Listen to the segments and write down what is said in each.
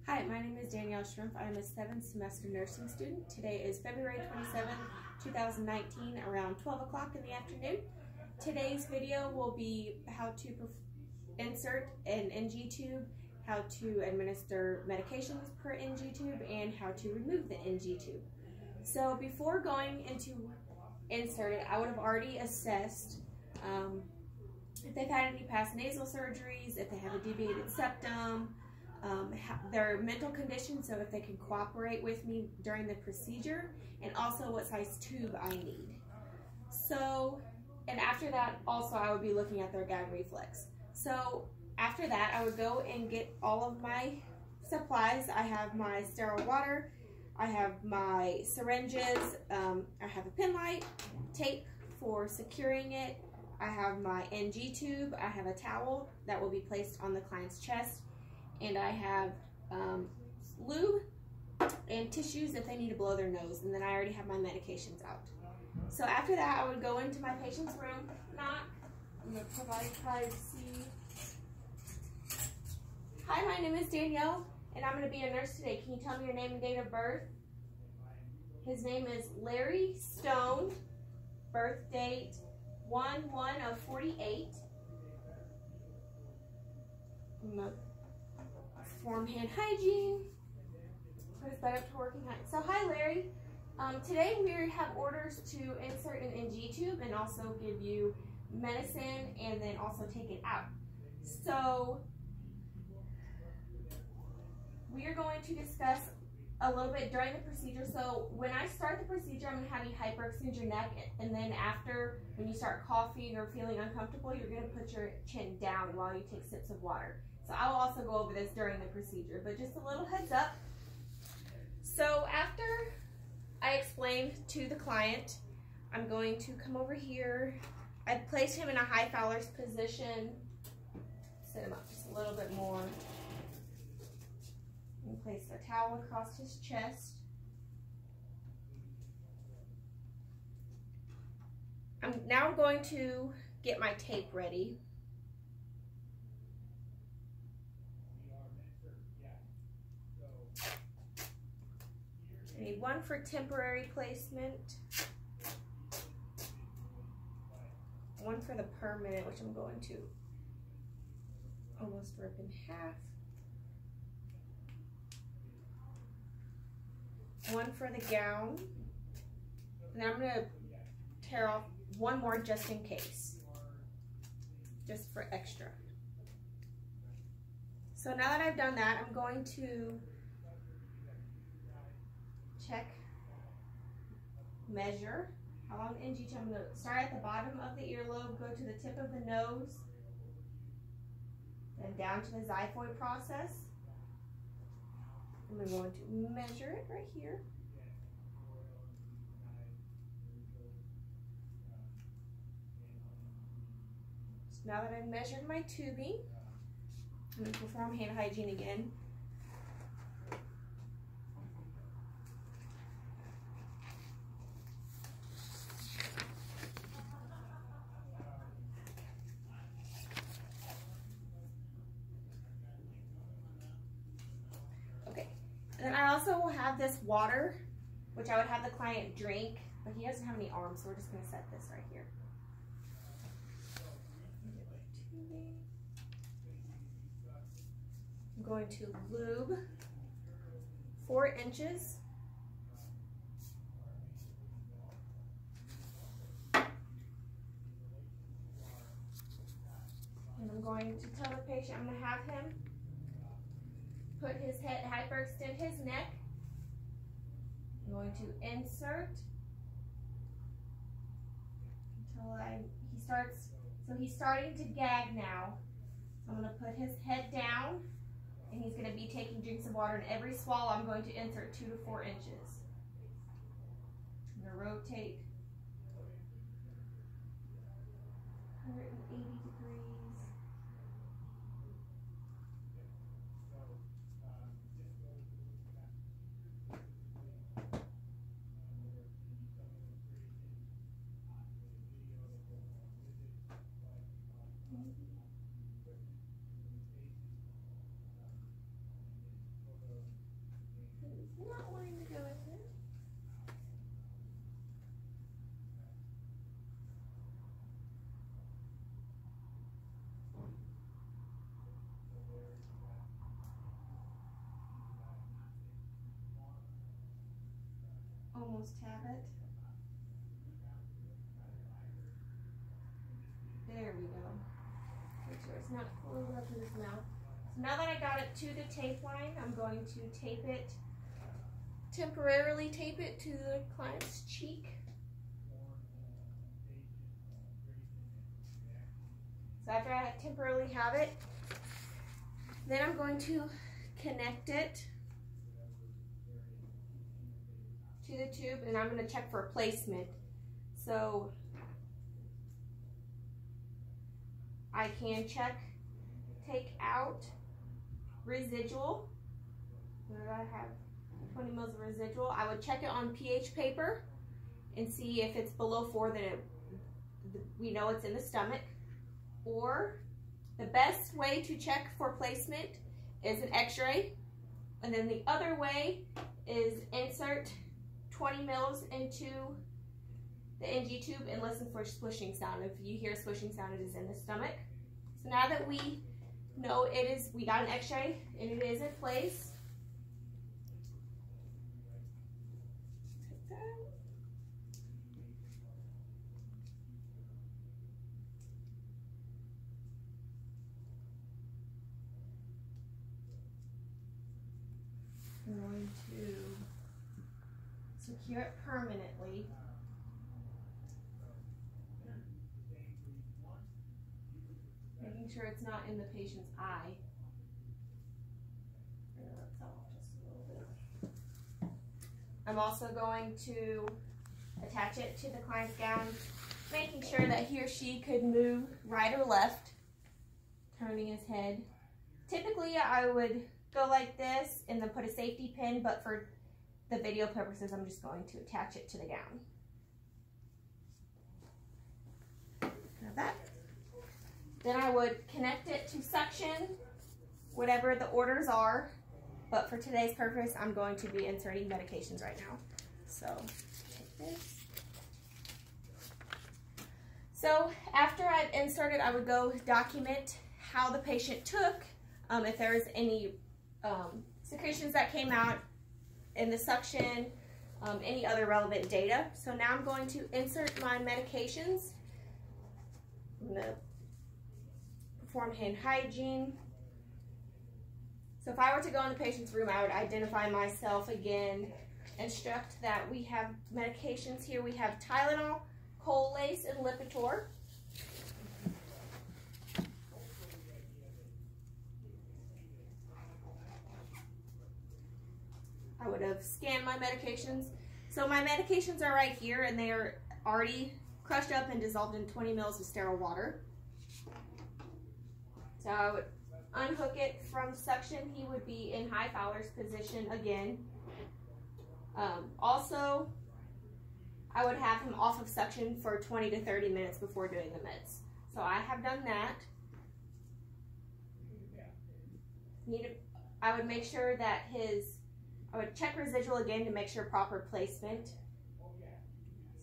Hi, my name is Danielle Shrimp. I am a 7th semester nursing student. Today is February 27, 2019, around 12 o'clock in the afternoon. Today's video will be how to insert an NG tube, how to administer medications per NG tube, and how to remove the NG tube. So before going into insert it, I would have already assessed if they've had any past nasal surgeries, if they have a deviated septum, their mental condition, so if they can cooperate with me during the procedure, and also what size tube I need. So, and after that, also I would be looking at their gag reflex. So after that, I would go and get all of my supplies. I have my sterile water, I have my syringes, I have a pen light, tape for securing it, I have my NG tube, I have a towel that will be placed on the client's chest, and I have lube and tissues if they need to blow their nose, and then I already have my medications out. So after that, I would go into my patient's room, knock, I'm going to provide privacy. Hi, my name is Danielle, and I'm going to be a nurse today. Can you tell me your name and date of birth? His name is Larry Stone, birth date 1/1/48. Perform hand hygiene. Put his butt up to working height. So hi Larry. Today we have orders to insert an NG tube and also give you medicine and then also take it out. So we are going to discuss a little bit during the procedure. So when I start the procedure, I'm going to have you hyperextend your neck, and then after, when you start coughing or feeling uncomfortable, you're going to put your chin down while you take sips of water. So I will also go over this during the procedure, but just a little heads up. So after I explained to the client, I'm going to come over here. I've placed him in a high Fowler's position. Sit him up just a little bit more. And place a towel across his chest. Now I'm going to get my tape ready. I need one for temporary placement, one for the permanent, which I'm going to almost rip in half. One for the gown, and then I'm going to tear off one more just in case, just for extra. So now that I've done that, I'm going to check, measure how long the NG tube. I'm going to start at the bottom of the earlobe, go to the tip of the nose, then down to the xiphoid process. And we're going to measure it right here. So now that I've measured my tubing, I'm going to perform hand hygiene again. And then I also will have this water, which I would have the client drink, but he doesn't have any arms, so we're just going to set this right here. I'm going to lube 4 inches. And I'm going to tell the patient I'm going to have him put his head, hyperextend his neck. I'm going to insert until he starts, so he's starting to gag now. So I'm going to put his head down, and he's going to be taking drinks of water, and every swallow I'm going to insert 2 to 4 inches. I'm going to rotate 180 degrees. almost have it. There we go. Make sure it's not closed up to his mouth. So now that I got it to the tape line, I'm going to tape it, temporarily tape it to the client's cheek. So after I temporarily have it, then I'm going to connect it to the tube, and I'm going to check for placement. So I can take out residual. Where I have 20 mils of residual, I would check it on pH paper and see if it's below 4, then we know it's in the stomach. Or the best way to check for placement is an x-ray. And then the other way is insert 20 mils into the NG tube and listen for a swishing sound. If you hear a swishing sound, it is in the stomach. So now that we know it is, we got an x-ray and it is in place. I'm going to secure it permanently. Making sure it's not in the patient's eye. I'm also going to attach it to the client's gown, making sure that he or she could move right or left, turning his head. Typically, I would go like this and then put a safety pin, but for the video purposes, I'm just going to attach it to the gown. Have that. Then I would connect it to suction, whatever the orders are, but for today's purpose, I'm going to be inserting medications right now. So, take this. So, after I've inserted, I would go document how the patient took, if there was any secretions that came out in the suction, any other relevant data. So now I'm going to insert my medications. I'm going to perform hand hygiene. So if I were to go in the patient's room, I would identify myself again, instruct that we have medications here. We have Tylenol, Colace, and Lipitor. I would have scanned my medications. So my medications are right here, and they are already crushed up and dissolved in 20 mils of sterile water. So I would unhook it from suction. He would be in high Fowler's position again. Also, I would have him off of suction for 20 to 30 minutes before doing the meds. So I have done that. I would make sure that I would check residual again to make sure proper placement.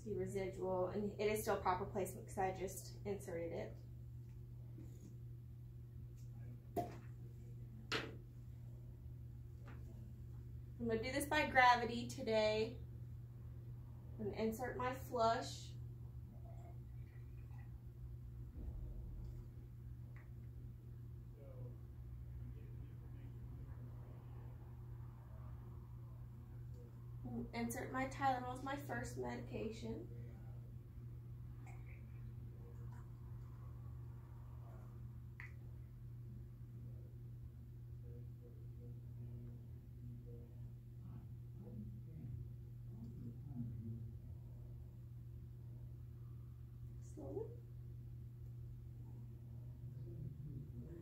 See residual, and it is still proper placement because I just inserted it. I'm going to do this by gravity today. I'm going to insert my flush. Insert my Tylenol as my first medication. Slowly.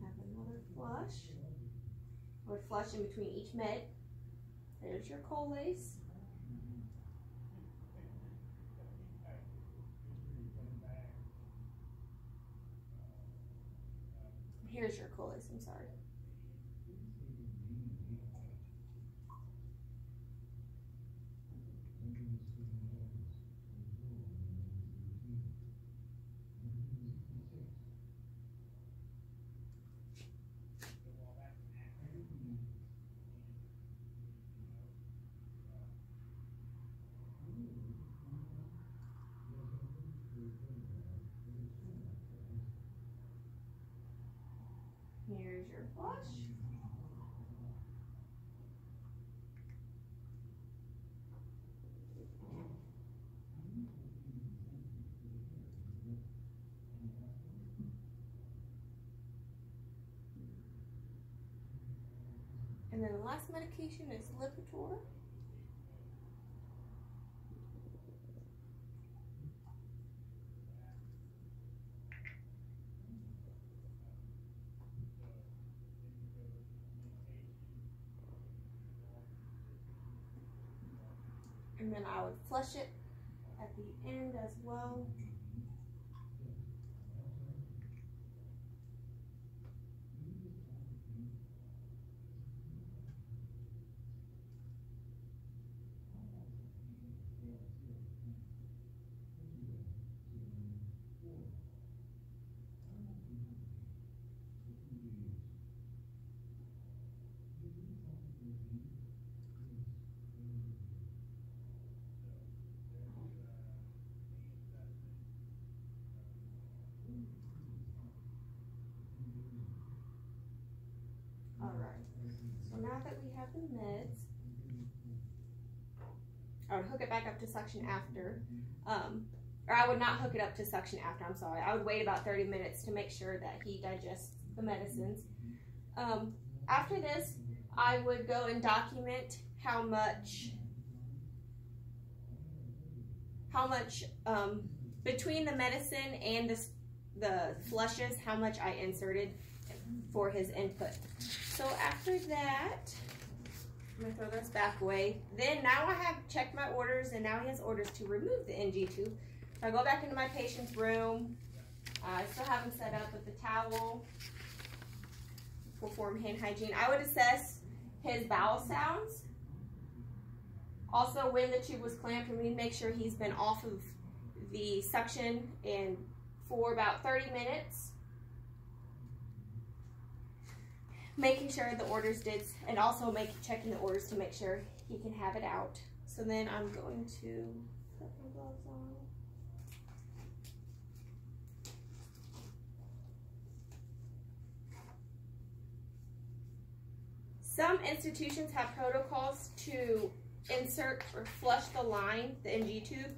Have another flush. I would flush in between each med. There's your Colace. Here's your Colace, I'm sorry. Here's your flush. And then the last medication is Lipitor. And then I would flush it at the end as well. So now that we have the meds, I would hook it back up to suction after, or I would not hook it up to suction after, I'm sorry. I would wait about 30 minutes to make sure that he digests the medicines. After this, I would go and document how much between the medicine and the flushes, how much I inserted for his input. So after that, I'm gonna throw this back away. Then now I have checked my orders, and now he has orders to remove the NG tube. So I go back into my patient's room. I still have him set up with the towel. Perform hand hygiene. I would assess his bowel sounds. Also, when the tube was clamped, we need to make sure he's been off of the suction for about 30 minutes. Making sure the orders did, and also checking the orders to make sure he can have it out. So then I'm going to put my gloves on. Some institutions have protocols to insert or flush the line, the NG tube,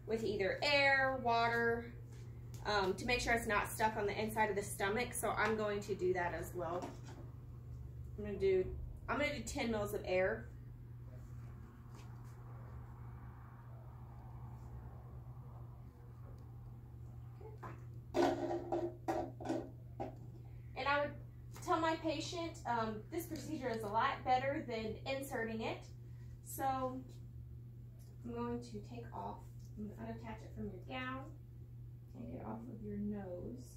with either air, water, to make sure it's not stuck on the inside of the stomach. So I'm going to do that as well. I'm gonna do 10 mils of air. And I would tell my patient this procedure is a lot better than inserting it. So I'm going to take off, I'm going to unattach it from your gown, take it off of your nose.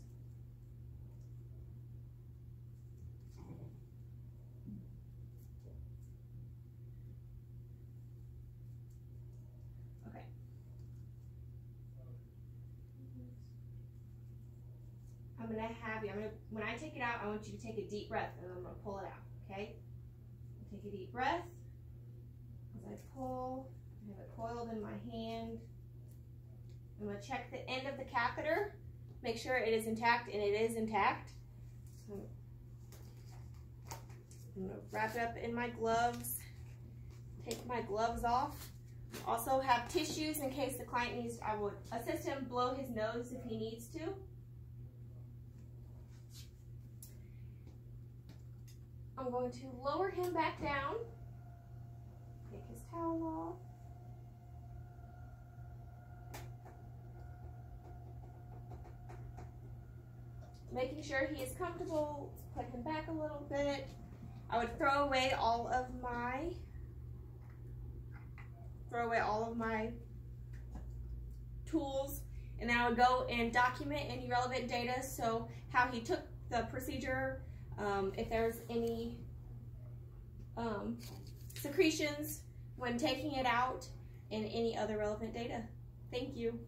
I'm gonna have you, when I take it out, I want you to take a deep breath, and I'm gonna pull it out, okay? Take a deep breath. As I pull, I have it coiled in my hand. I'm gonna check the end of the catheter, make sure it is intact, and it is intact. So I'm gonna wrap it up in my gloves, take my gloves off. Also have tissues in case the client needs, I would assist him blow his nose if he needs to. I'm going to lower him back down, take his towel off. Making sure he is comfortable, put him back a little bit. I would throw away all of my tools, and then I would go and document any relevant data, so how he took the procedure, if there's any secretions when taking it out, and any other relevant data. Thank you.